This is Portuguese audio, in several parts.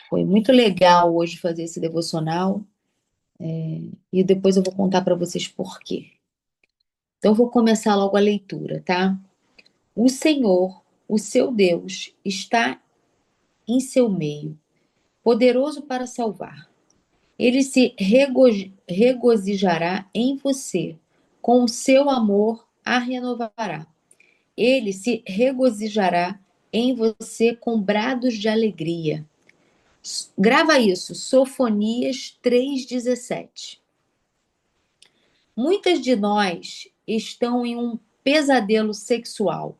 Foi muito legal hoje fazer esse devocional, e depois eu vou contar para vocês por quê. Então, eu vou começar logo a leitura, tá? O Senhor, o seu Deus, está em seu meio, poderoso para salvar. Ele se regozijará em você, com o seu amor a renovará. Ele se regozijará em você com brados de alegria. Grava isso, Sofonias 3,17. Muitas de nós estão em um pesadelo sexual,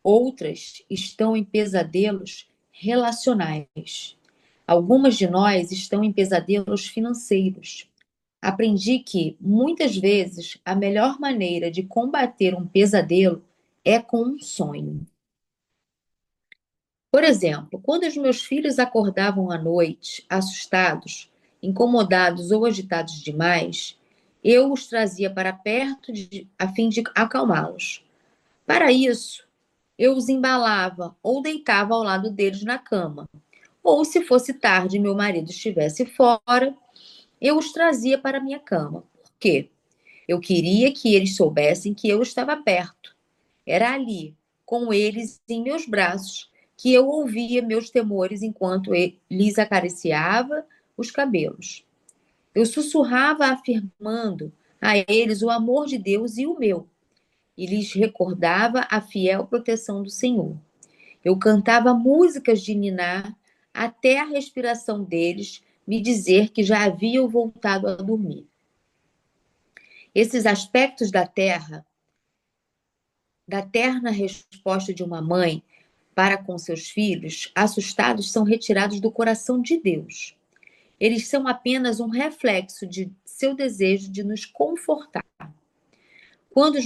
outras estão em pesadelos relacionais. Algumas de nós estão em pesadelos financeiros. Aprendi que, muitas vezes, a melhor maneira de combater um pesadelo é com um sonho. Por exemplo, quando os meus filhos acordavam à noite, assustados, incomodados ou agitados demais, eu os trazia para perto a fim de acalmá-los. Para isso, eu os embalava ou deitava ao lado deles na cama. Ou, se fosse tarde e meu marido estivesse fora, eu os trazia para minha cama. Por quê? Eu queria que eles soubessem que eu estava perto. Era ali, com eles em meus braços, que eu ouvia meus temores enquanto lhes acariciava os cabelos. Eu sussurrava afirmando a eles o amor de Deus e o meu, e lhes recordava a fiel proteção do Senhor. Eu cantava músicas de ninar até a respiração deles me dizer que já haviam voltado a dormir. Esses aspectos da terna resposta de uma mãe para com seus filhos, assustados, são retirados do coração de Deus. Eles são apenas um reflexo de seu desejo de nos confortar. Quando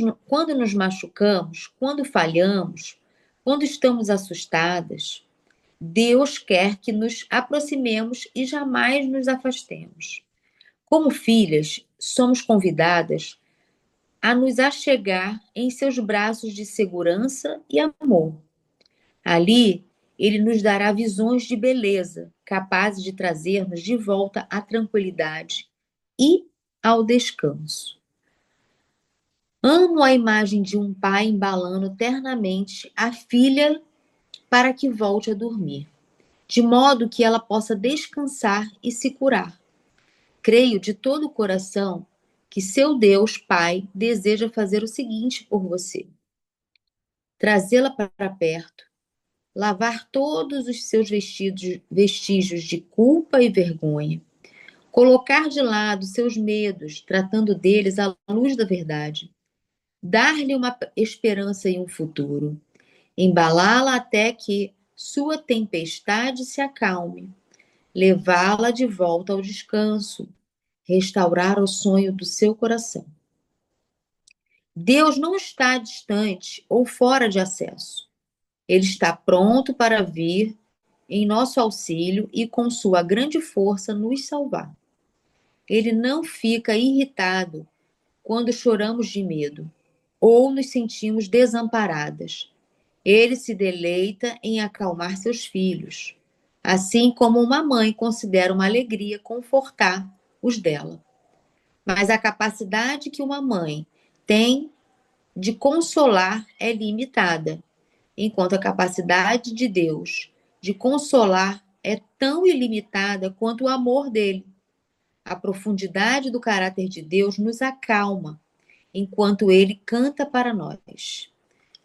nos machucamos, quando falhamos, quando estamos assustadas, Deus quer que nos aproximemos e jamais nos afastemos. Como filhas, somos convidadas a nos achegar em seus braços de segurança e amor. Ali, ele nos dará visões de beleza, capazes de trazer-nos de volta à tranquilidade e ao descanso. Amo a imagem de um pai embalando ternamente a filha para que volte a dormir, de modo que ela possa descansar e se curar. Creio de todo o coração que seu Deus Pai deseja fazer o seguinte por você: trazê-la para perto, lavar todos os seus vestígios de culpa e vergonha, colocar de lado seus medos, tratando deles à luz da verdade, dar-lhe uma esperança e um futuro, embalá-la até que sua tempestade se acalme, levá-la de volta ao descanso, restaurar o sonho do seu coração. Deus não está distante ou fora de acesso. Ele está pronto para vir em nosso auxílio e, com sua grande força, nos salvar. Ele não fica irritado quando choramos de medo ou nos sentimos desamparadas. Ele se deleita em acalmar seus filhos, assim como uma mãe considera uma alegria confortar os dela. Mas a capacidade que uma mãe tem de consolar é limitada, enquanto a capacidade de Deus de consolar é tão ilimitada quanto o amor dele. A profundidade do caráter de Deus nos acalma, enquanto ele canta para nós.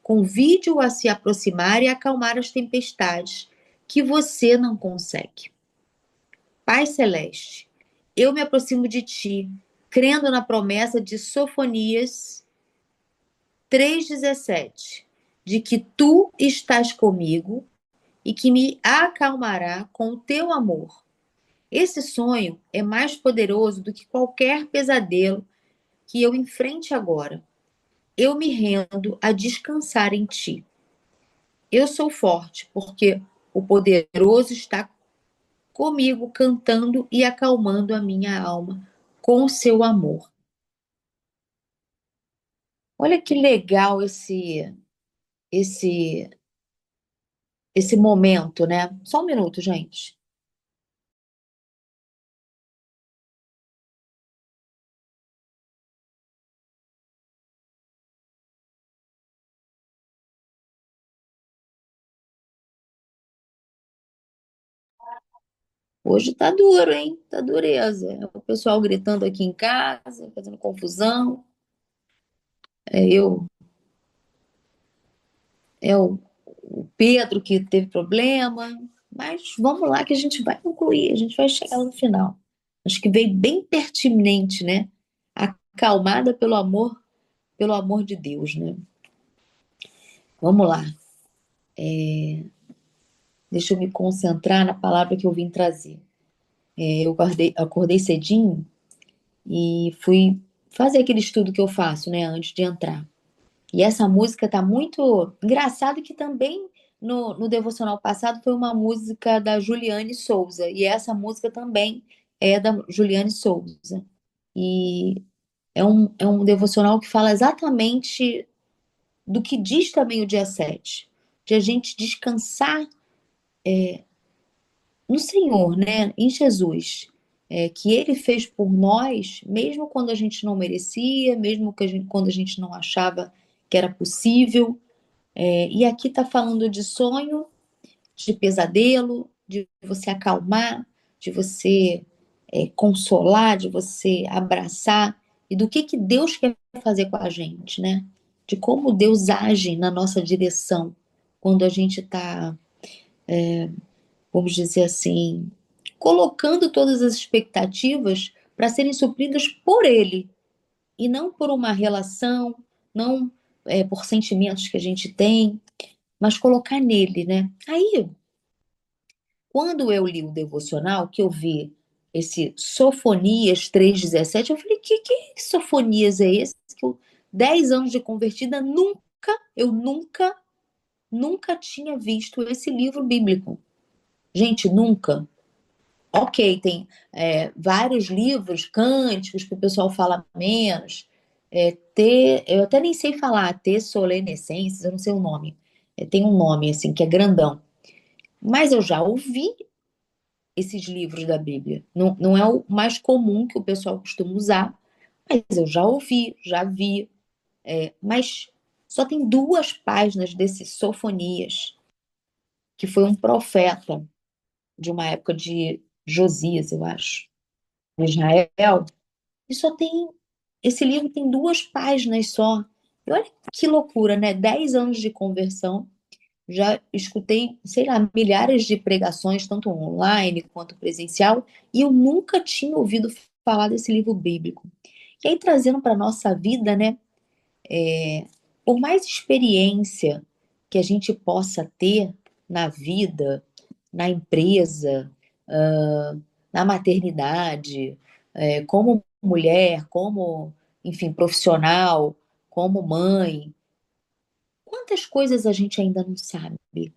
Convide-o a se aproximar e acalmar as tempestades que você não consegue. Pai Celeste, eu me aproximo de ti, crendo na promessa de Sofonias 3,17, de que tu estás comigo e que me acalmará com o teu amor. Esse sonho é mais poderoso do que qualquer pesadelo que eu enfrente agora. Eu me rendo a descansar em ti. Eu sou forte, porque o poderoso está comigo, cantando e acalmando a minha alma com o seu amor. Olha que legal esse esse momento, né? Só um minuto, gente. Hoje tá duro, hein? Tá dureza. É o pessoal gritando aqui em casa, fazendo confusão. É eu, é o Pedro que teve problema. Mas vamos lá que a gente vai concluir, a gente vai chegar no final. Acho que veio bem pertinente, né? Acalmada pelo amor de Deus, né? Vamos lá. Deixa eu me concentrar na palavra que eu vim trazer. Eu acordei cedinho e fui fazer aquele estudo que eu faço, né, antes de entrar. E essa música tá muito engraçado que também no devocional passado foi uma música da Juliane Souza e essa música também é da Juliane Souza. E é um devocional que fala exatamente do que diz também o dia 7, de a gente descansar no Senhor, né? Em Jesus. Que Ele fez por nós, mesmo quando a gente não merecia, mesmo quando a gente não achava que era possível. E aqui está falando de sonho, de pesadelo, de você acalmar, de você consolar, de você abraçar, e do que Deus quer fazer com a gente, né? De como Deus age na nossa direção quando a gente está, vamos dizer assim, colocando todas as expectativas para serem supridas por Ele e não por uma relação, não por sentimentos que a gente tem, mas colocar nele, né? Aí, quando eu li o devocional, que eu vi esse Sofonias 3,17, eu falei, que Sofonias é esse? Que eu, 10 anos de convertida, nunca tinha visto esse livro bíblico. Gente, nunca. Ok, tem vários livros cânticos que o pessoal fala menos. Eu até nem sei falar, Tessolenescências, eu não sei o nome. Tem um nome assim que é grandão. Mas eu já ouvi esses livros da Bíblia. Não, não é o mais comum que o pessoal costuma usar, mas eu já ouvi, já vi. Mas só tem 2 páginas desse Sofonias, que foi um profeta de uma época de Josias, eu acho, em Israel. E só tem. Esse livro tem 2 páginas só. E olha que loucura, né? 10 anos de conversão. Já escutei, sei lá, milhares de pregações, tanto online quanto presencial, e eu nunca tinha ouvido falar desse livro bíblico. E aí, trazendo para a nossa vida, né? Por mais experiência que a gente possa ter na vida, na empresa, na maternidade, como mulher, como, enfim, profissional, como mãe, quantas coisas a gente ainda não sabe?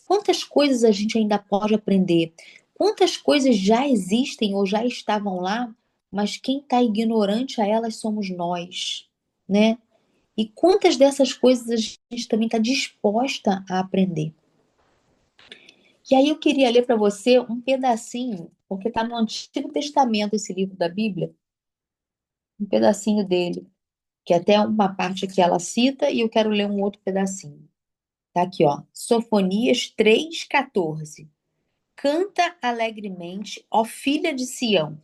Quantas coisas a gente ainda pode aprender? Quantas coisas já existem ou já estavam lá, mas quem está ignorante a elas somos nós, né? E quantas dessas coisas a gente também está disposta a aprender? E aí eu queria ler para você um pedacinho, porque está no Antigo Testamento esse livro da Bíblia, um pedacinho dele, que até uma parte que ela cita, e eu quero ler um outro pedacinho. Tá aqui, ó. Sofonias 3,14. Canta alegremente, ó filha de Sião.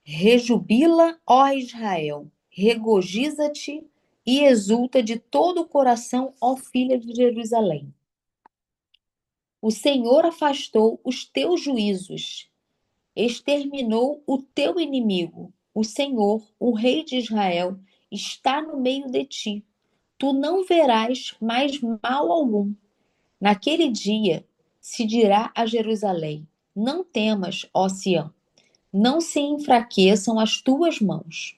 Rejubila, ó Israel. Regozija-te e exulta de todo o coração, ó filha de Jerusalém. O Senhor afastou os teus juízos, exterminou o teu inimigo. O Senhor, o Rei de Israel, está no meio de ti. Tu não verás mais mal algum. Naquele dia se dirá a Jerusalém: não temas, ó Sião, não se enfraqueçam as tuas mãos.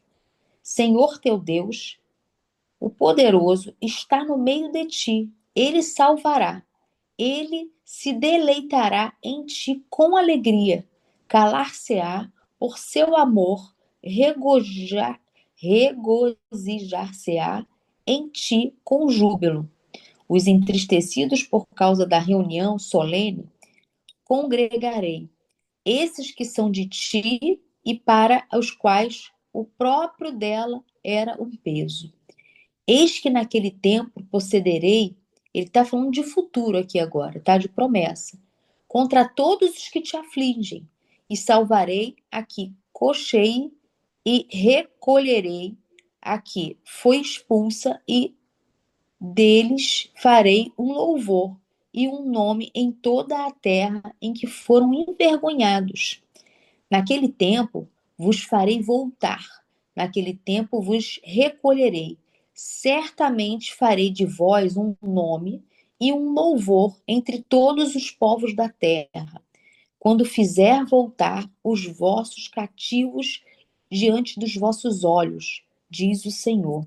Senhor teu Deus, o poderoso, está no meio de ti. Ele salvará. Ele se deleitará em ti com alegria. Calar-se-á por seu amor, regozijar-se-á em ti com júbilo. Os entristecidos por causa da reunião solene, congregarei. Esses que são de ti e para os quais o próprio dela era um peso. Eis que naquele tempo procederei, ele está falando de futuro aqui agora, tá? De promessa. contra todos os que te afligem, e salvarei a que cochei e recolherei a que foi expulsa, e deles farei um louvor e um nome em toda a terra em que foram envergonhados. Naquele tempo vos farei voltar, naquele tempo vos recolherei. Certamente farei de vós um nome e um louvor entre todos os povos da terra, quando fizer voltar os vossos cativos diante dos vossos olhos, diz o Senhor.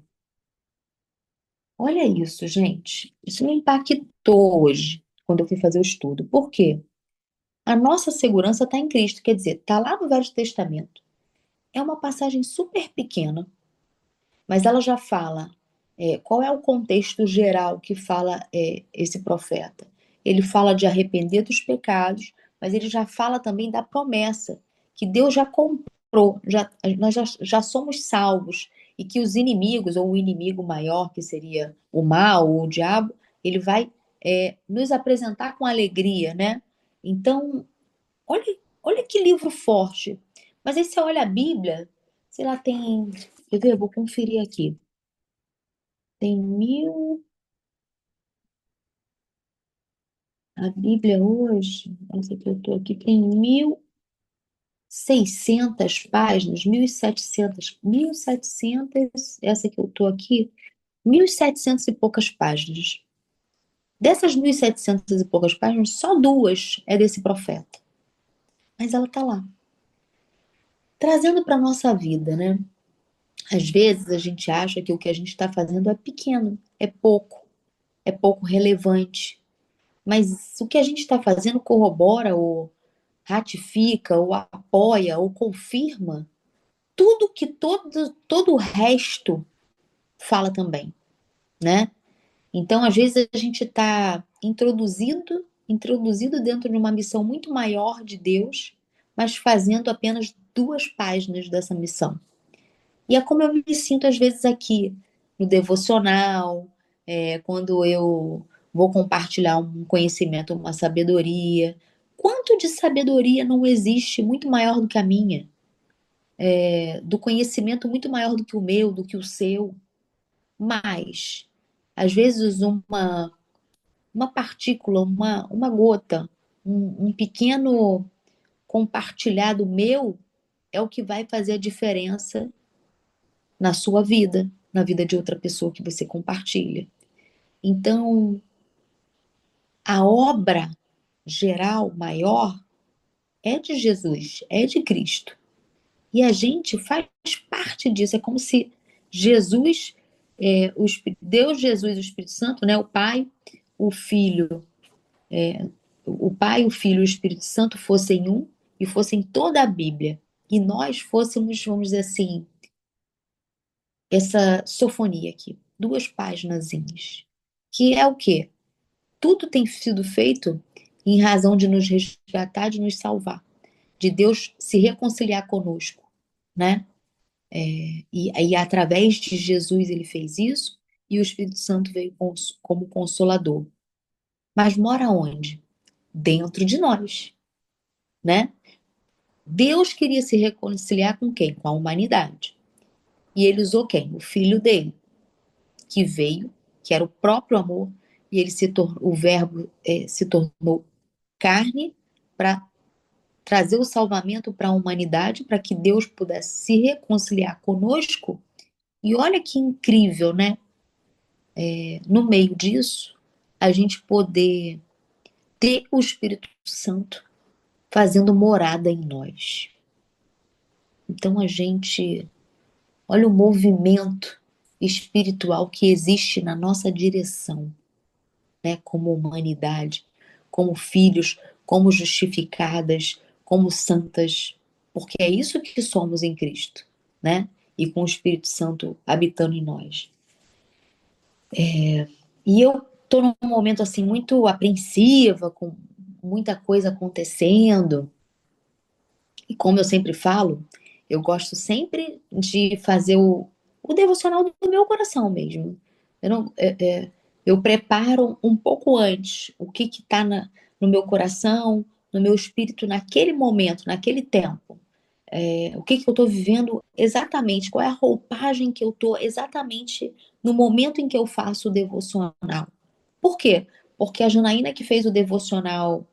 Olha isso, gente. Isso me impactou hoje, quando eu fui fazer o estudo. Por quê? A nossa segurança está em Cristo, quer dizer, está lá no Velho Testamento. É uma passagem super pequena, mas ela já fala qual é o contexto geral que fala esse profeta. Ele fala de arrepender dos pecados, mas ele já fala também da promessa que Deus já comprou, nós já somos salvos e que os inimigos, ou o inimigo maior, que seria o mal ou o diabo, ele vai nos apresentar com alegria, né? Então, olha que livro forte. Mas aí você olha a Bíblia, sei lá, tem. Quer ver? Vou conferir aqui. Tem mil. A Bíblia hoje, essa que eu tô aqui, tem 1.600 páginas, 1.700, essa que eu tô aqui, 1.700 e poucas páginas. Dessas 1.700 e poucas páginas, só duas é desse profeta. Mas ela tá lá, trazendo para nossa vida, né? Às vezes a gente acha que o que a gente está fazendo é pequeno, é pouco relevante. Mas o que a gente está fazendo corrobora ou ratifica ou apoia ou confirma tudo que todo o resto fala também, né? Então, às vezes a gente está introduzido dentro de uma missão muito maior de Deus, mas fazendo apenas 2 páginas dessa missão. E é como eu me sinto às vezes aqui no devocional, quando eu vou compartilhar um conhecimento, uma sabedoria. Quanto de sabedoria não existe muito maior do que a minha? Do conhecimento muito maior do que o meu, do que o seu. Mas, às vezes, uma partícula, uma gota, um pequeno compartilhado meu é o que vai fazer a diferença na sua vida, na vida de outra pessoa que você compartilha. Então, a obra geral maior é de Jesus, é de Cristo. E a gente faz parte disso. É como se Jesus, Deus, Jesus, o Espírito Santo, né, o Pai, o Filho, o Pai, o Filho e o Espírito Santo fossem um e fossem toda a Bíblia. E nós fôssemos, vamos dizer assim, essa sofonia aqui, 2 paginazinhas. Que é o quê? Tudo tem sido feito em razão de nos resgatar, de nos salvar, de Deus se reconciliar conosco, né? E através de Jesus ele fez isso, e o Espírito Santo veio como consolador. Mas mora onde? Dentro de nós, né? Deus queria se reconciliar com quem? Com a humanidade. E ele usou quem? O filho dele, que veio, que era o próprio amor, e o verbo se tornou carne para trazer o salvamento para a humanidade, para que Deus pudesse se reconciliar conosco. E olha que incrível, né? No meio disso, a gente poder ter o Espírito Santo fazendo morada em nós. Então a gente, olha o movimento espiritual que existe na nossa direção, né? Como humanidade, como filhos, como justificadas, como santas, porque é isso que somos em Cristo, né? E com o Espírito Santo habitando em nós. E eu tô num momento assim muito apreensiva, com muita coisa acontecendo. E como eu sempre falo, eu gosto sempre de fazer o devocional do meu coração mesmo. Eu não, eu preparo um pouco antes o que está no meu coração, no meu espírito naquele momento, naquele tempo. O que que eu estou vivendo exatamente, qual é a roupagem que eu estou exatamente no momento em que eu faço o devocional. Por quê? Porque a Janaína que fez o devocional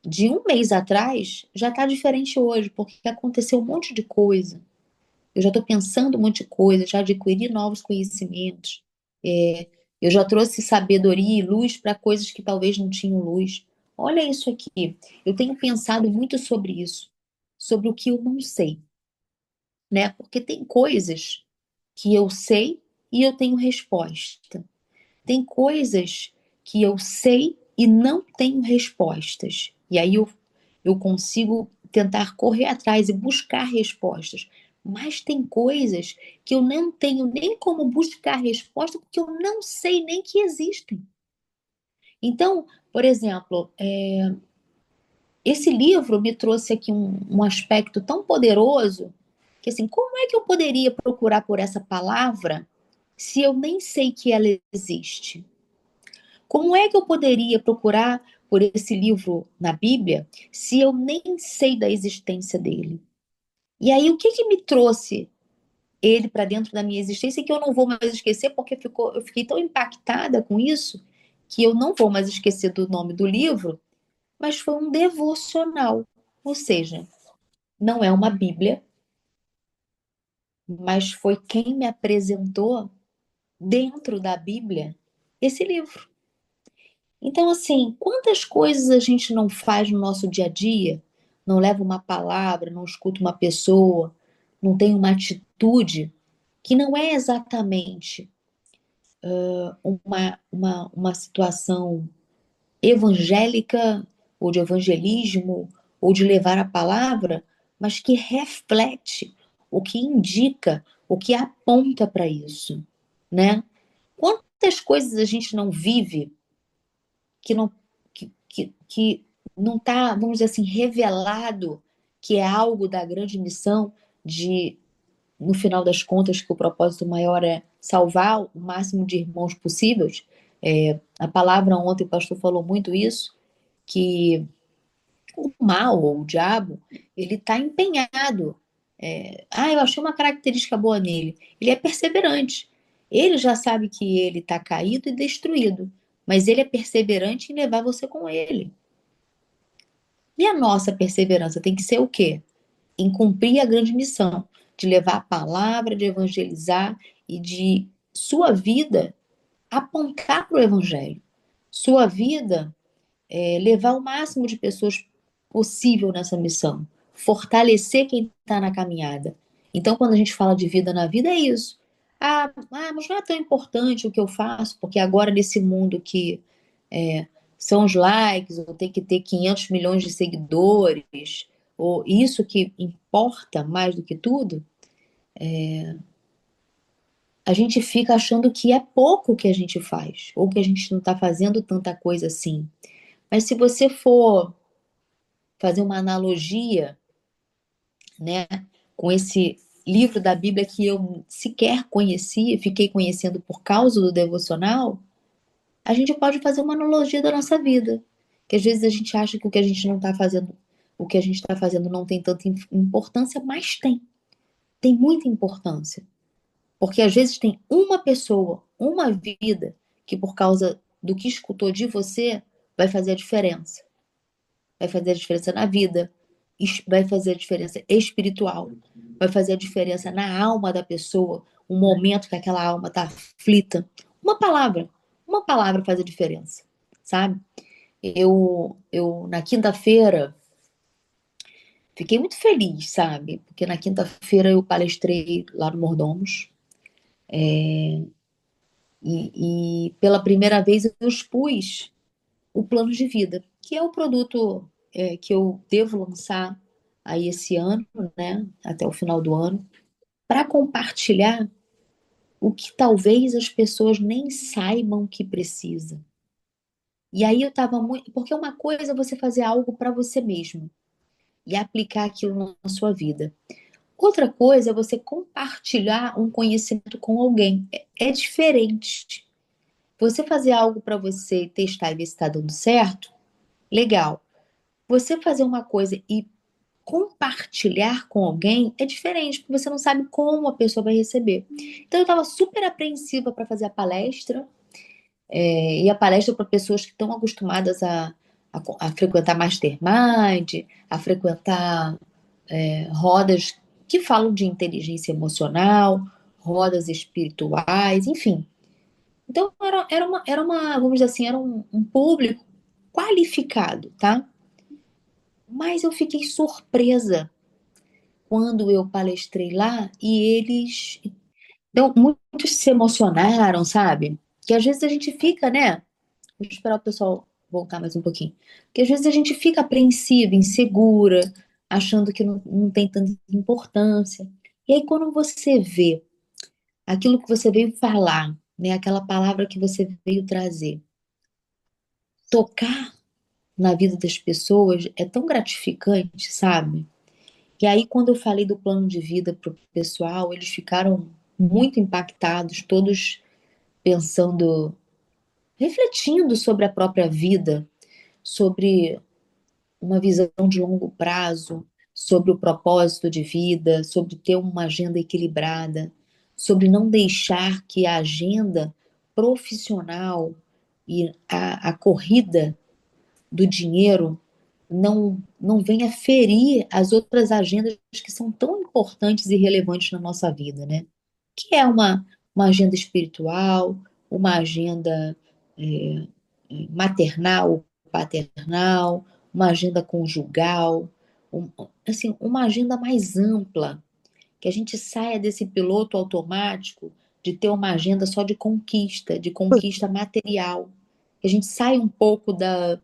de um mês atrás já está diferente hoje, porque aconteceu um monte de coisa. Eu já estou pensando um monte de coisa, já adquiri novos conhecimentos. É, eu já trouxe sabedoria e luz para coisas que talvez não tinham luz. Olha isso aqui. Eu tenho pensado muito sobre isso, sobre o que eu não sei, né? Porque tem coisas que eu sei e eu tenho resposta. Tem coisas que eu sei e não tenho respostas. E aí eu consigo tentar correr atrás e buscar respostas. Mas tem coisas que eu não tenho nem como buscar resposta porque eu não sei nem que existem. Então, por exemplo, esse livro me trouxe aqui um aspecto tão poderoso que assim, como é que eu poderia procurar por essa palavra se eu nem sei que ela existe? Como é que eu poderia procurar por esse livro na Bíblia se eu nem sei da existência dele? E aí, o que que me trouxe ele para dentro da minha existência que eu não vou mais esquecer, porque eu fiquei tão impactada com isso que eu não vou mais esquecer do nome do livro, mas foi um devocional. Ou seja, não é uma Bíblia, mas foi quem me apresentou dentro da Bíblia esse livro. Então, assim, quantas coisas a gente não faz no nosso dia a dia, não leva uma palavra, não escuta uma pessoa, não tem uma atitude que não é exatamente uma situação evangélica ou de evangelismo ou de levar a palavra, mas que reflete, o que indica, o que aponta para isso, né? Quantas coisas a gente não vive que não que não está, vamos dizer assim, revelado que é algo da grande missão de, no final das contas, que o propósito maior é salvar o máximo de irmãos possíveis. A palavra ontem, o pastor falou muito isso, que o mal, ou o diabo, ele está empenhado. Eu achei uma característica boa nele. Ele é perseverante. Ele já sabe que ele está caído e destruído, mas ele é perseverante em levar você com ele. E a nossa perseverança tem que ser o quê? Em cumprir a grande missão de levar a palavra, de evangelizar e de sua vida apontar para o evangelho. Sua vida levar o máximo de pessoas possível nessa missão. Fortalecer quem está na caminhada. Então, quando a gente fala de vida na vida, é isso. Mas não é tão importante o que eu faço, porque agora nesse mundo que são os likes, ou tem que ter 500 milhões de seguidores, ou isso que importa mais do que tudo, a gente fica achando que é pouco o que a gente faz, ou que a gente não está fazendo tanta coisa assim. Mas se você for fazer uma analogia, né, com esse livro da Bíblia que eu sequer conhecia, fiquei conhecendo por causa do devocional, a gente pode fazer uma analogia da nossa vida. Que às vezes a gente acha que o que a gente não está fazendo, o que a gente está fazendo não tem tanta importância, mas tem. Tem muita importância. Porque às vezes tem uma pessoa, uma vida, que por causa do que escutou de você, vai fazer a diferença. Vai fazer a diferença na vida, vai fazer a diferença espiritual, vai fazer a diferença na alma da pessoa, um momento que aquela alma está aflita. Uma palavra faz a diferença, sabe? Eu na quinta-feira, fiquei muito feliz, sabe? Porque na quinta-feira eu palestrei lá no Mordomos e pela primeira vez eu expus o plano de vida, que é o produto que eu devo lançar aí esse ano, né, até o final do ano, para compartilhar o que talvez as pessoas nem saibam que precisa. E aí eu estava muito, porque uma coisa é você fazer algo para você mesmo e aplicar aquilo na sua vida. Outra coisa é você compartilhar um conhecimento com alguém. É diferente. Você fazer algo para você testar e ver se está dando certo, legal. você fazer uma coisa e compartilhar com alguém é diferente, porque você não sabe como a pessoa vai receber. Então eu estava super apreensiva para fazer a palestra, e a palestra para pessoas que estão acostumadas a frequentar mastermind, a frequentar rodas que falam de inteligência emocional, rodas espirituais, enfim. Então vamos dizer assim, era um público qualificado, tá? Mas eu fiquei surpresa quando eu palestrei lá e eles. Então, muitos se emocionaram, sabe? Que às vezes a gente fica, né? Vou esperar o pessoal voltar mais um pouquinho. Que às vezes a gente fica apreensiva, insegura, achando que não tem tanta importância. E aí, quando você vê aquilo que você veio falar, né? Aquela palavra que você veio trazer, tocar na vida das pessoas é tão gratificante, sabe? E aí, quando eu falei do plano de vida para o pessoal, eles ficaram muito impactados, todos pensando, refletindo sobre a própria vida, sobre uma visão de longo prazo, sobre o propósito de vida, sobre ter uma agenda equilibrada, sobre não deixar que a agenda profissional e a corrida do dinheiro não venha ferir as outras agendas que são tão importantes e relevantes na nossa vida, né? Que é uma agenda espiritual, uma agenda é, maternal, paternal, uma agenda conjugal, assim, uma agenda mais ampla, que a gente saia desse piloto automático de ter uma agenda só de conquista material, que a gente saia um pouco da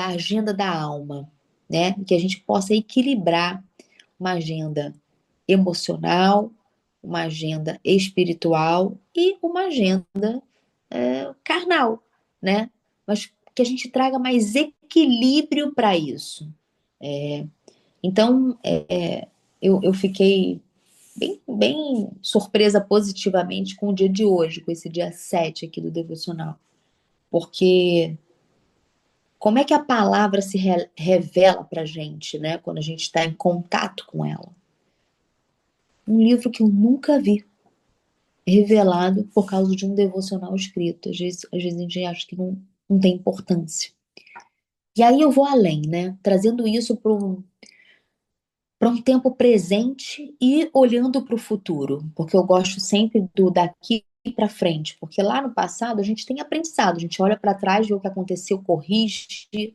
agenda da alma, né? Que a gente possa equilibrar uma agenda emocional, uma agenda espiritual e uma agenda carnal, né? Mas que a gente traga mais equilíbrio para isso. Então, eu fiquei bem surpresa positivamente com o dia de hoje, com esse dia 7 aqui do devocional. Porque como é que a palavra se revela para a gente, né? Quando a gente está em contato com ela? Um livro que eu nunca vi revelado por causa de um devocional escrito. Às vezes a gente acha que não tem importância. E aí eu vou além, né? Trazendo isso para um tempo presente e olhando para o futuro, porque eu gosto sempre do daqui para frente, porque lá no passado a gente tem aprendizado, a gente olha para trás, vê o que aconteceu, corrige,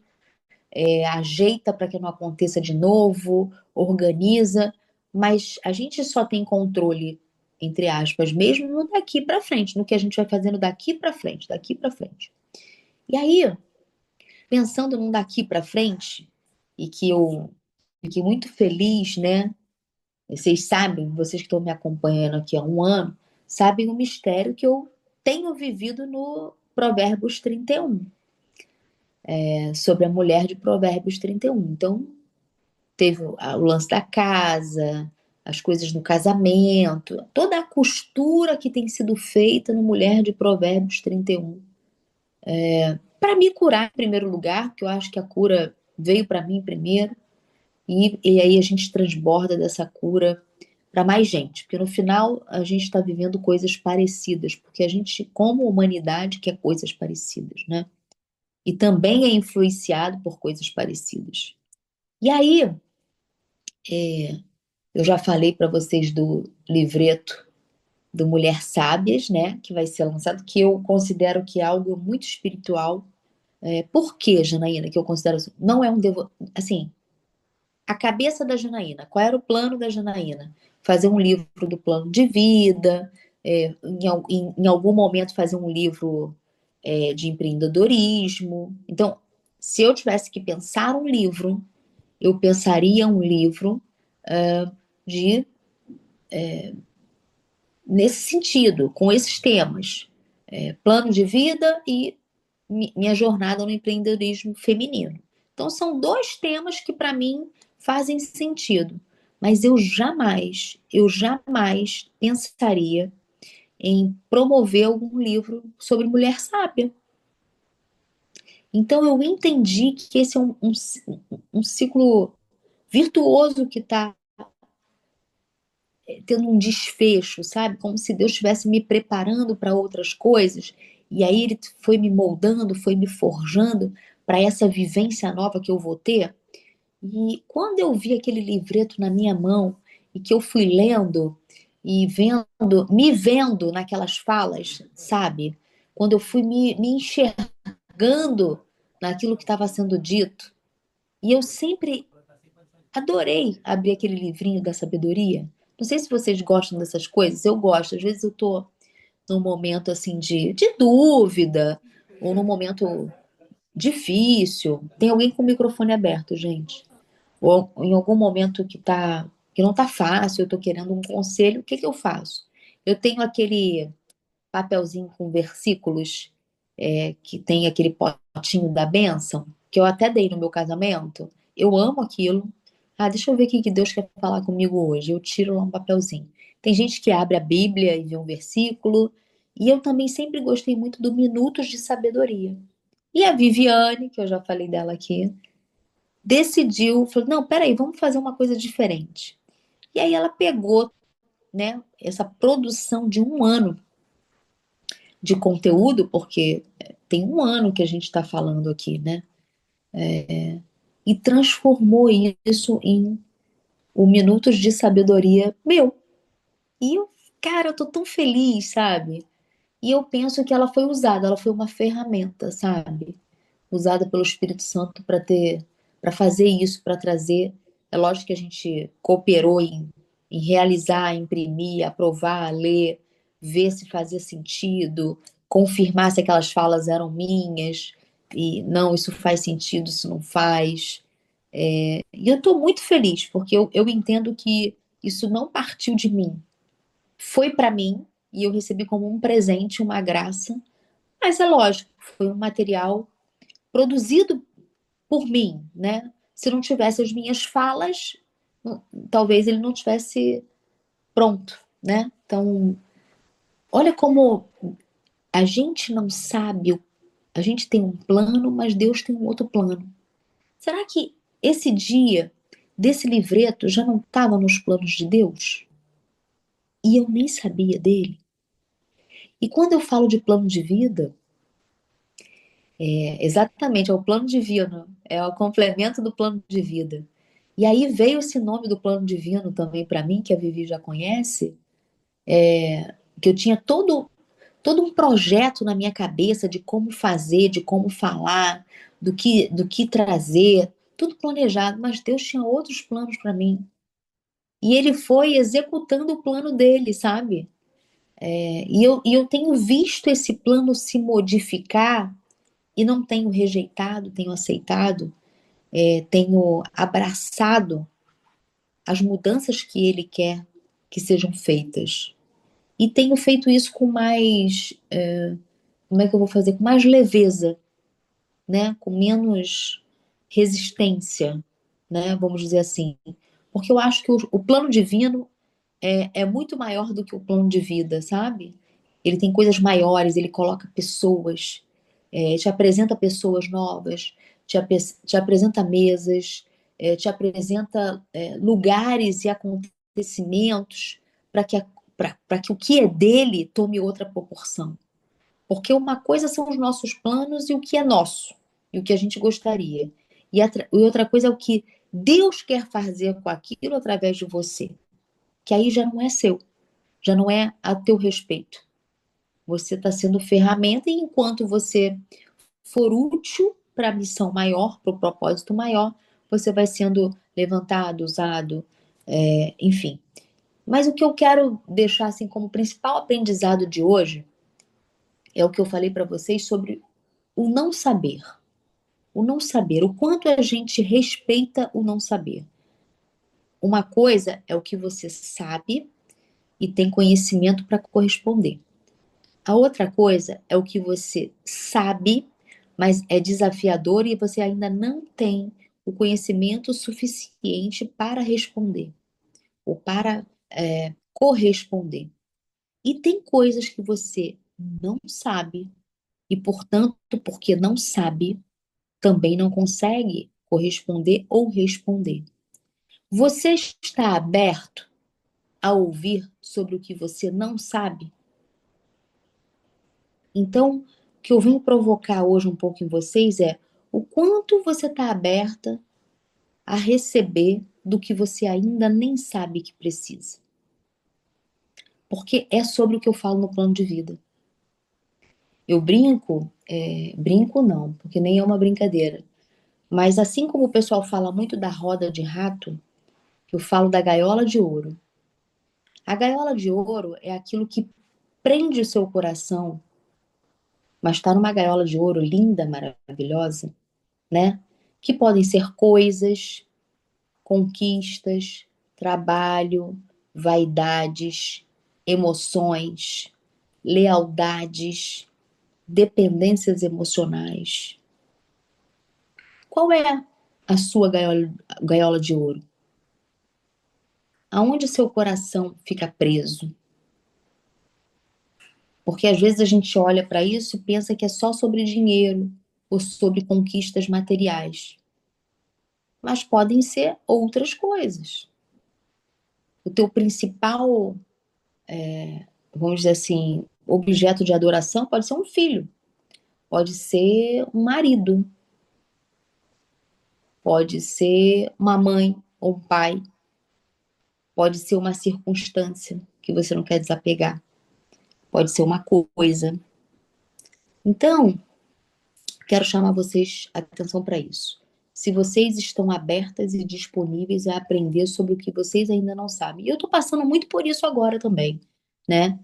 ajeita para que não aconteça de novo, organiza, mas a gente só tem controle, entre aspas, mesmo no daqui para frente, no que a gente vai fazendo daqui para frente, daqui para frente. E aí, pensando num daqui para frente, e que eu fiquei muito feliz, né? Vocês sabem, vocês que estão me acompanhando aqui há um ano, sabem o mistério que eu tenho vivido no Provérbios 31, sobre a mulher de Provérbios 31. Então, teve o lance da casa, as coisas no casamento, toda a costura que tem sido feita no Mulher de Provérbios 31. Para me curar em primeiro lugar, porque eu acho que a cura veio para mim primeiro, e aí a gente transborda dessa cura para mais gente, porque no final a gente está vivendo coisas parecidas, porque a gente, como humanidade, quer coisas parecidas, né? E também é influenciado por coisas parecidas. E aí, eu já falei para vocês do livreto do Mulher Sábias, né? Que vai ser lançado, que eu considero que é algo muito espiritual. Por que, Janaína, que eu considero assim? Não é um assim, a cabeça da Janaína, qual era o plano da Janaína? Fazer um livro do plano de vida, em algum momento fazer um livro de empreendedorismo. Então, se eu tivesse que pensar um livro, eu pensaria um livro de nesse sentido, com esses temas. Plano de vida e minha jornada no empreendedorismo feminino. Então, são dois temas que, para mim, fazem sentido. Mas eu jamais pensaria em promover algum livro sobre mulher sábia. Então eu entendi que esse é um ciclo virtuoso que está tendo um desfecho, sabe? Como se Deus estivesse me preparando para outras coisas. E aí ele foi me moldando, foi me forjando para essa vivência nova que eu vou ter. E quando eu vi aquele livreto na minha mão e que eu fui lendo e vendo, me vendo naquelas falas, sabe? Quando eu fui me enxergando naquilo que estava sendo dito, e eu sempre adorei abrir aquele livrinho da sabedoria. Não sei se vocês gostam dessas coisas, eu gosto. Às vezes eu tô num momento assim de dúvida, ou num momento difícil. Tem alguém com o microfone aberto, gente. Ou em algum momento que não tá fácil, eu tô querendo um conselho, o que que eu faço? Eu tenho aquele papelzinho com versículos, que tem aquele potinho da bênção, que eu até dei no meu casamento. Eu amo aquilo. Ah, deixa eu ver o que que Deus quer falar comigo hoje. Eu tiro lá um papelzinho. Tem gente que abre a Bíblia e vê um versículo. E eu também sempre gostei muito do Minutos de Sabedoria. E a Viviane, que eu já falei dela aqui, decidiu, falou, não, peraí, vamos fazer uma coisa diferente. E aí ela pegou, né, essa produção de um ano de conteúdo, porque tem um ano que a gente está falando aqui, né? E transformou isso em o Minutos de Sabedoria meu. E eu, cara, eu tô tão feliz, sabe? E eu penso que ela foi usada, ela foi uma ferramenta, sabe? Usada pelo Espírito Santo para fazer isso, para trazer. É lógico que a gente cooperou em realizar, imprimir, aprovar, ler, ver se fazia sentido, confirmar se aquelas falas eram minhas, e não, isso faz sentido, isso não faz. E eu estou muito feliz, porque eu entendo que isso não partiu de mim, foi para mim, e eu recebi como um presente, uma graça, mas é lógico, foi um material produzido por mim, né? Se não tivesse as minhas falas, talvez ele não tivesse pronto, né? Então, olha como a gente não sabe, a gente tem um plano, mas Deus tem um outro plano. Será que esse dia desse livreto já não estava nos planos de Deus? E eu nem sabia dele? E quando eu falo de plano de vida, exatamente, é o plano divino, é o complemento do plano de vida. E aí veio esse nome do plano divino também para mim, que a Vivi já conhece, que eu tinha todo um projeto na minha cabeça de como fazer, de como falar, do que trazer, tudo planejado, mas Deus tinha outros planos para mim. E ele foi executando o plano dele, sabe? E eu tenho visto esse plano se modificar e não tenho rejeitado, tenho aceitado, tenho abraçado as mudanças que ele quer que sejam feitas. E tenho feito isso com mais, como é que eu vou fazer? Com mais leveza, né? Com menos resistência, né? Vamos dizer assim. Porque eu acho que o plano divino é muito maior do que o plano de vida, sabe? Ele tem coisas maiores, ele coloca pessoas, te apresenta pessoas novas, te apresenta mesas, te apresenta lugares e acontecimentos para que, para que o que é dele tome outra proporção. Porque uma coisa são os nossos planos e o que é nosso, e o que a gente gostaria. E outra coisa é o que Deus quer fazer com aquilo através de você, que aí já não é seu, já não é a teu respeito. Você está sendo ferramenta e enquanto você for útil para a missão maior, para o propósito maior, você vai sendo levantado, usado, enfim. Mas o que eu quero deixar assim como principal aprendizado de hoje é o que eu falei para vocês sobre o não saber. O não saber, o quanto a gente respeita o não saber. Uma coisa é o que você sabe e tem conhecimento para corresponder. A outra coisa é o que você sabe, mas é desafiador e você ainda não tem o conhecimento suficiente para responder ou para corresponder. E tem coisas que você não sabe e, portanto, porque não sabe, também não consegue corresponder ou responder. Você está aberto a ouvir sobre o que você não sabe? Então, o que eu vim provocar hoje um pouco em vocês é o quanto você está aberta a receber do que você ainda nem sabe que precisa. Porque é sobre o que eu falo no plano de vida. Eu brinco, brinco não, porque nem é uma brincadeira. Mas assim como o pessoal fala muito da roda de rato, eu falo da gaiola de ouro. A gaiola de ouro é aquilo que prende o seu coração, mas está numa gaiola de ouro linda, maravilhosa, né? Que podem ser coisas, conquistas, trabalho, vaidades, emoções, lealdades, dependências emocionais. Qual é a sua gaiola de ouro? Aonde seu coração fica preso? Porque às vezes a gente olha para isso e pensa que é só sobre dinheiro ou sobre conquistas materiais. Mas podem ser outras coisas. O teu principal, vamos dizer assim, objeto de adoração pode ser um filho, pode ser um marido, pode ser uma mãe ou um pai, pode ser uma circunstância que você não quer desapegar, pode ser uma coisa. Então, quero chamar vocês a atenção para isso. Se vocês estão abertas e disponíveis a aprender sobre o que vocês ainda não sabem. E eu estou passando muito por isso agora também, né?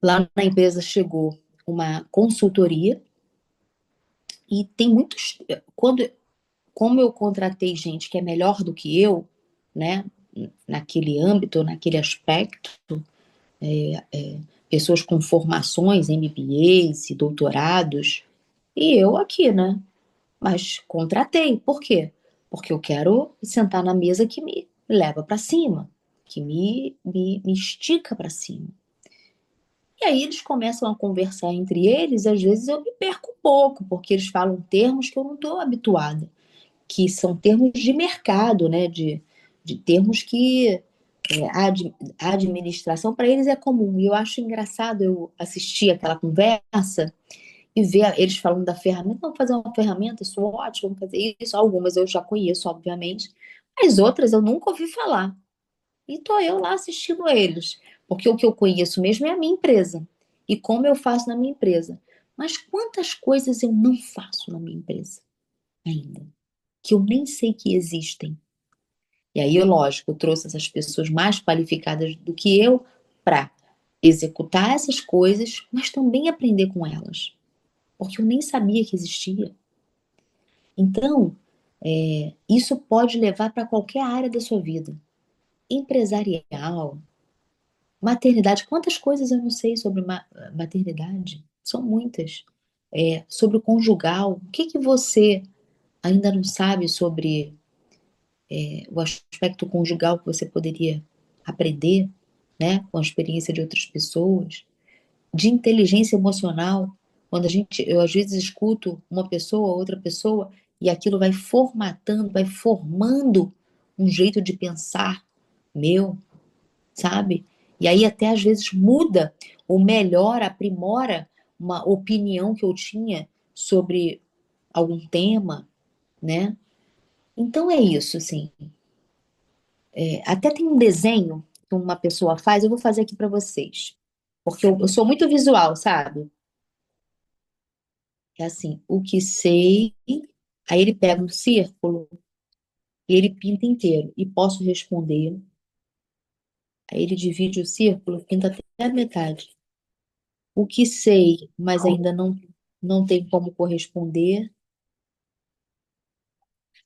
Lá na empresa chegou uma consultoria e tem muitos. Como eu contratei gente que é melhor do que eu, né? Naquele âmbito, naquele aspecto, pessoas com formações, MBAs e doutorados, e eu aqui, né? Mas contratei. Por quê? Porque eu quero sentar na mesa que me leva para cima, que me estica para cima. E aí eles começam a conversar entre eles, e às vezes eu me perco um pouco, porque eles falam termos que eu não estou habituada, que são termos de mercado, né? De termos que a administração para eles é comum. E eu acho engraçado eu assistir aquela conversa e ver eles falando da ferramenta. Vamos fazer uma ferramenta, isso é ótimo, vamos fazer isso. Algumas eu já conheço, obviamente, mas outras eu nunca ouvi falar. E tô eu lá assistindo eles, porque o que eu conheço mesmo é a minha empresa e como eu faço na minha empresa. Mas quantas coisas eu não faço na minha empresa ainda, que eu nem sei que existem. E aí, lógico, eu trouxe essas pessoas mais qualificadas do que eu para executar essas coisas, mas também aprender com elas, porque eu nem sabia que existia. Então, isso pode levar para qualquer área da sua vida. Empresarial, maternidade. Quantas coisas eu não sei sobre maternidade? São muitas. Sobre o conjugal. O que que você ainda não sabe sobre o aspecto conjugal que você poderia aprender, né, com a experiência de outras pessoas? De inteligência emocional. Quando eu às vezes escuto uma pessoa, outra pessoa, e aquilo vai formatando, vai formando um jeito de pensar meu, sabe? E aí até às vezes muda ou melhora, aprimora uma opinião que eu tinha sobre algum tema, né? Então é isso, assim. Até tem um desenho que uma pessoa faz, eu vou fazer aqui para vocês, porque eu sou muito visual, sabe? É assim, o que sei, aí ele pega um círculo e ele pinta inteiro. E posso responder. Aí ele divide o círculo, pinta até a metade. O que sei, mas ainda não tem como corresponder.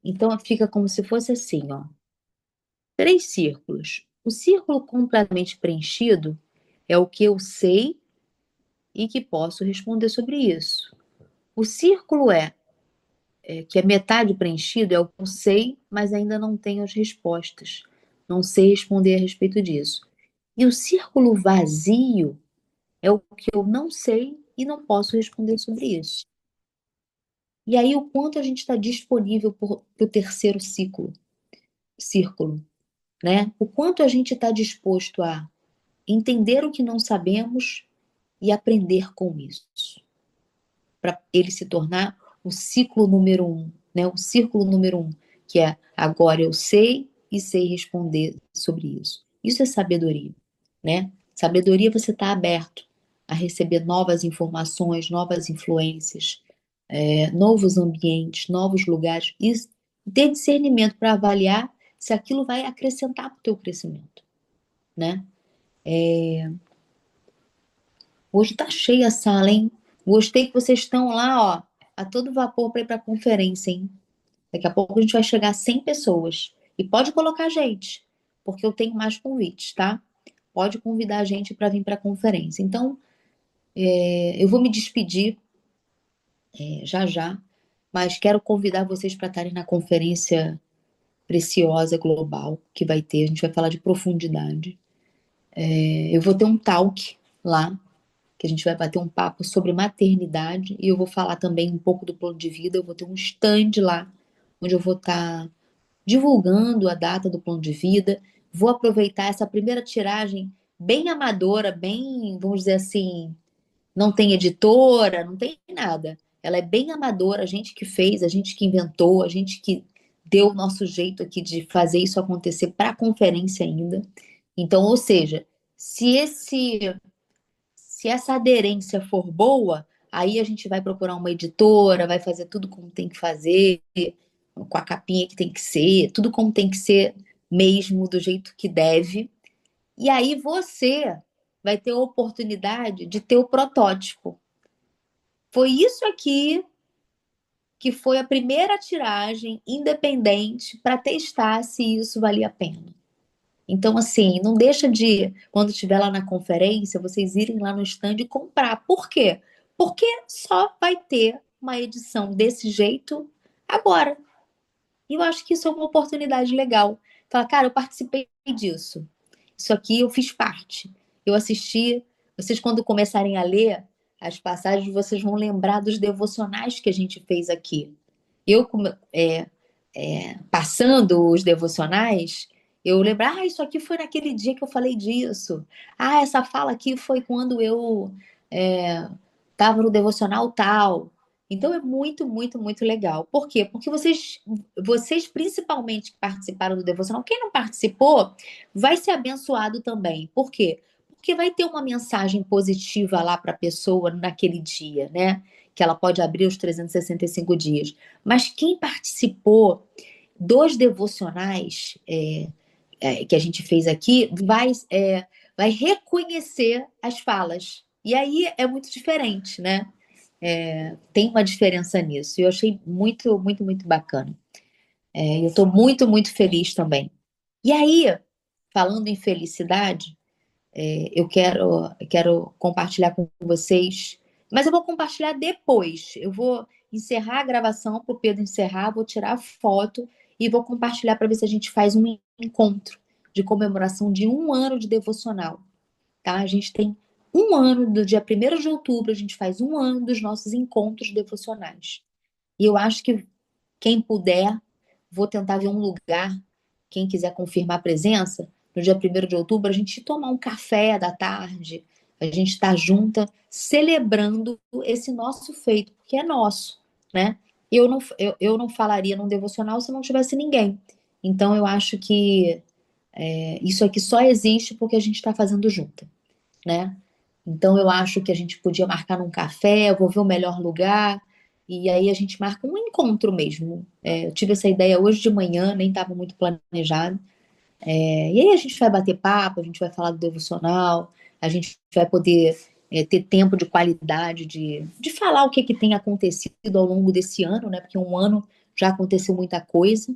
Então fica como se fosse assim, ó. Três círculos. O círculo completamente preenchido é o que eu sei e que posso responder sobre isso. O círculo que é metade preenchido, é o que eu sei, mas ainda não tenho as respostas. Não sei responder a respeito disso. E o círculo vazio é o que eu não sei e não posso responder sobre isso. E aí o quanto a gente está disponível para o terceiro círculo, né? O quanto a gente está disposto a entender o que não sabemos e aprender com isso, para ele se tornar o ciclo número um, né? O círculo número um, que é agora eu sei e sei responder sobre isso. Isso é sabedoria, né? Sabedoria você está aberto a receber novas informações, novas influências, novos ambientes, novos lugares e ter discernimento para avaliar se aquilo vai acrescentar para o teu crescimento, né? Hoje tá cheia a sala, hein? Gostei que vocês estão lá, ó, a todo vapor para ir para a conferência, hein? Daqui a pouco a gente vai chegar a 100 pessoas. E pode colocar gente, porque eu tenho mais convites, tá? Pode convidar a gente para vir para a conferência. Então, eu vou me despedir já já, mas quero convidar vocês para estarem na conferência preciosa global que vai ter. A gente vai falar de profundidade. Eu vou ter um talk lá que a gente vai bater um papo sobre maternidade e eu vou falar também um pouco do plano de vida. Eu vou ter um stand lá, onde eu vou estar divulgando a data do plano de vida. Vou aproveitar essa primeira tiragem bem amadora, bem, vamos dizer assim, não tem editora, não tem nada. Ela é bem amadora, a gente que fez, a gente que inventou, a gente que deu o nosso jeito aqui de fazer isso acontecer para a conferência ainda. Então, ou seja, se esse se essa aderência for boa, aí a gente vai procurar uma editora, vai fazer tudo como tem que fazer, com a capinha que tem que ser, tudo como tem que ser mesmo, do jeito que deve. E aí você vai ter a oportunidade de ter o protótipo. Foi isso aqui que foi a primeira tiragem independente para testar se isso valia a pena. Então, assim, não deixa de, quando estiver lá na conferência, vocês irem lá no stand e comprar. Por quê? Porque só vai ter uma edição desse jeito agora. E eu acho que isso é uma oportunidade legal. Fala, cara, eu participei disso. Isso aqui eu fiz parte. Eu assisti. Vocês, quando começarem a ler as passagens, vocês vão lembrar dos devocionais que a gente fez aqui. Eu, passando os devocionais, eu lembro, isso aqui foi naquele dia que eu falei disso. Essa fala aqui foi quando eu estava no devocional tal. Então é muito, muito, muito legal. Por quê? Porque vocês principalmente que participaram do devocional, quem não participou, vai ser abençoado também. Por quê? Porque vai ter uma mensagem positiva lá para a pessoa naquele dia, né? Que ela pode abrir os 365 dias. Mas quem participou dos devocionais que a gente fez aqui vai reconhecer as falas. E aí é muito diferente, né? Tem uma diferença nisso. E eu achei muito, muito, muito bacana. Eu estou muito, muito feliz também. E aí, falando em felicidade, eu quero compartilhar com vocês, mas eu vou compartilhar depois. Eu vou encerrar a gravação para o Pedro encerrar, vou tirar a foto e vou compartilhar para ver se a gente faz um encontro de comemoração de 1 ano de devocional, tá? A gente tem 1 ano, do dia 1º de outubro, a gente faz 1 ano dos nossos encontros devocionais. E eu acho que quem puder, vou tentar ver um lugar, quem quiser confirmar a presença, no dia 1º de outubro, a gente tomar um café da tarde, a gente estar junta, celebrando esse nosso feito, porque é nosso, né? Eu não falaria num devocional se não tivesse ninguém. Então, eu acho que isso aqui só existe porque a gente está fazendo junto, né? Então eu acho que a gente podia marcar num café, eu vou ver o melhor lugar, e aí a gente marca um encontro mesmo. Eu tive essa ideia hoje de manhã, nem estava muito planejado. E aí a gente vai bater papo, a gente vai falar do devocional, a gente vai poder ter tempo de qualidade de falar o que, que tem acontecido ao longo desse ano, né? Porque 1 ano já aconteceu muita coisa.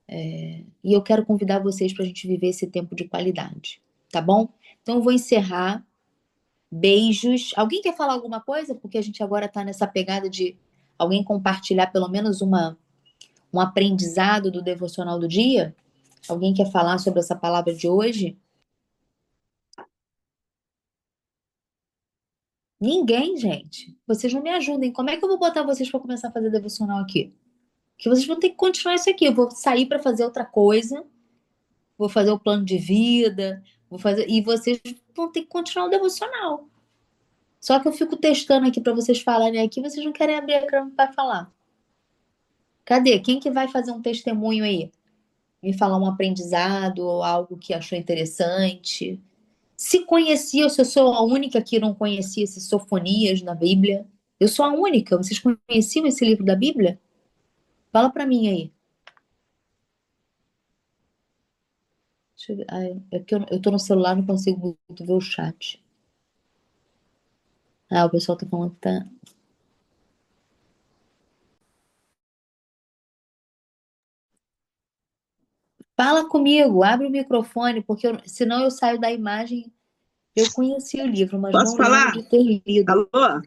E eu quero convidar vocês para a gente viver esse tempo de qualidade, tá bom? Então eu vou encerrar. Beijos. Alguém quer falar alguma coisa? Porque a gente agora está nessa pegada de alguém compartilhar pelo menos um aprendizado do devocional do dia. Alguém quer falar sobre essa palavra de hoje? Ninguém, gente. Vocês não me ajudem. Como é que eu vou botar vocês para começar a fazer devocional aqui? Que vocês vão ter que continuar isso aqui. Eu vou sair para fazer outra coisa, vou fazer o plano de vida, vou fazer e vocês vão ter que continuar o devocional. Só que eu fico testando aqui para vocês falarem aqui, vocês não querem abrir a câmera para falar. Cadê? Quem que vai fazer um testemunho aí? Me falar um aprendizado ou algo que achou interessante? Se conhecia, se eu sou a única que não conhecia esses sofonias na Bíblia. Eu sou a única. Vocês conheciam esse livro da Bíblia? Fala pra mim aí. Deixa eu ver. Ai, é que eu tô no celular, não consigo muito ver o chat. Ah, o pessoal tá falando que tá. Fala comigo, abre o microfone, porque senão eu saio da imagem. Eu conheci o livro, mas Posso não lembro falar? de ter lido. Alô? Ah,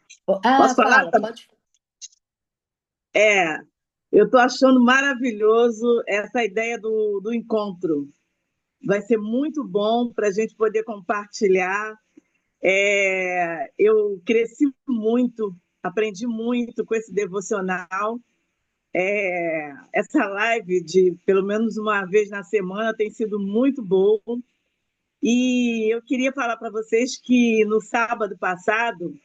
Posso falar? fala, pode. É, eu estou achando maravilhoso essa ideia do encontro. Vai ser muito bom para a gente poder compartilhar. Eu cresci muito, aprendi muito com esse devocional. Essa live de pelo menos uma vez na semana tem sido muito boa. E eu queria falar para vocês que no sábado passado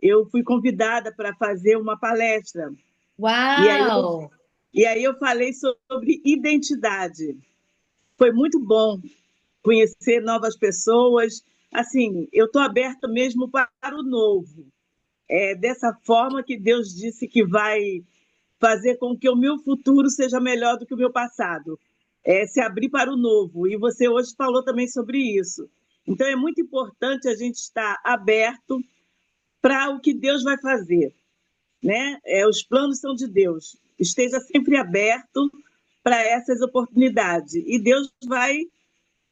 eu fui convidada para fazer uma palestra. E aí Uau! E aí eu falei sobre identidade. Foi muito bom conhecer novas pessoas. Assim, eu estou aberta mesmo para o novo. É dessa forma que Deus disse que vai fazer com que o meu futuro seja melhor do que o meu passado. É se abrir para o novo. E você hoje falou também sobre isso. Então é muito importante a gente estar aberto para o que Deus vai fazer, né? Os planos são de Deus. Esteja sempre aberto para essas oportunidades. E Deus vai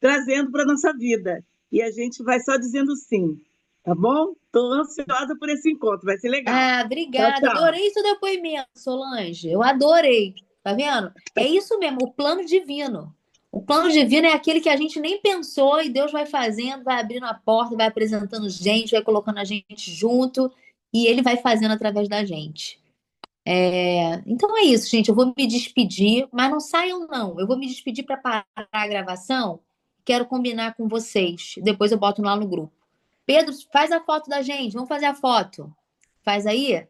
trazendo para a nossa vida. E a gente vai só dizendo sim. Tá bom? Estou ansiosa por esse encontro. Vai ser legal. Ah, Tchau, obrigada. tchau. Adorei seu depoimento, Solange. Eu adorei. Tá vendo? É isso mesmo, o plano divino. O plano divino é aquele que a gente nem pensou e Deus vai fazendo, vai abrindo a porta, vai apresentando gente, vai colocando a gente junto e ele vai fazendo através da gente. Então é isso, gente. Eu vou me despedir, mas não saiam, não. Eu vou me despedir para parar a gravação. Quero combinar com vocês. Depois eu boto lá no grupo. Pedro, faz a foto da gente. Vamos fazer a foto. Faz aí?